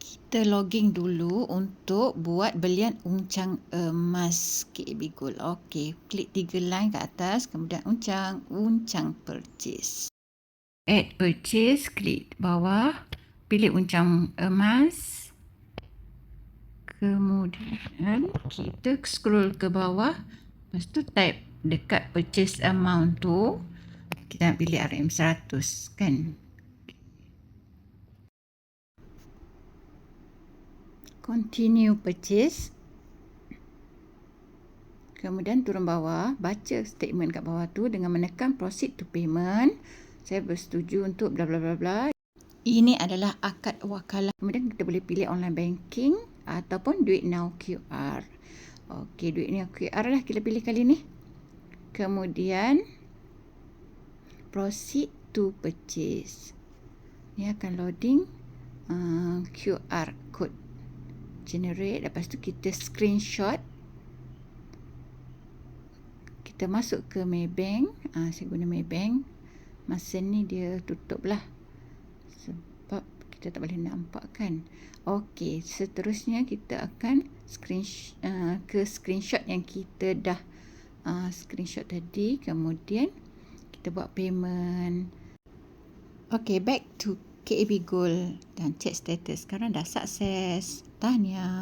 Kita login dulu untuk buat belian uncang emas KAB Gold. Okey, klik 3 line ke atas, kemudian uncang purchase. Add purchase, klik bawah, pilih uncang emas. Kemudian kita scroll ke bawah, lepas tu type dekat purchase amount tu, kita nak pilih RM100 kan. Continue purchase. Kemudian turun bawah, baca statement kat bawah tu dengan menekan proceed to payment. Saya bersetuju untuk bla bla bla bla. Ini adalah akad wakalah. Kemudian kita boleh pilih online banking ataupun duit now QR. Okey, duit now QR lah kita pilih kali ni. Kemudian proceed to purchase. Ni akan loading QR code. Generate, lepas tu kita screenshot. Kita masuk ke Maybank. Saya guna Maybank. Masa ni dia tutup lah, sebab kita tak boleh nampak kan. Okey, seterusnya kita akan screenshot yang kita dah screenshot tadi. Kemudian kita buat payment. Okey, back to KAB Gold dan check status. Sekarang dah sukses. Tahniah.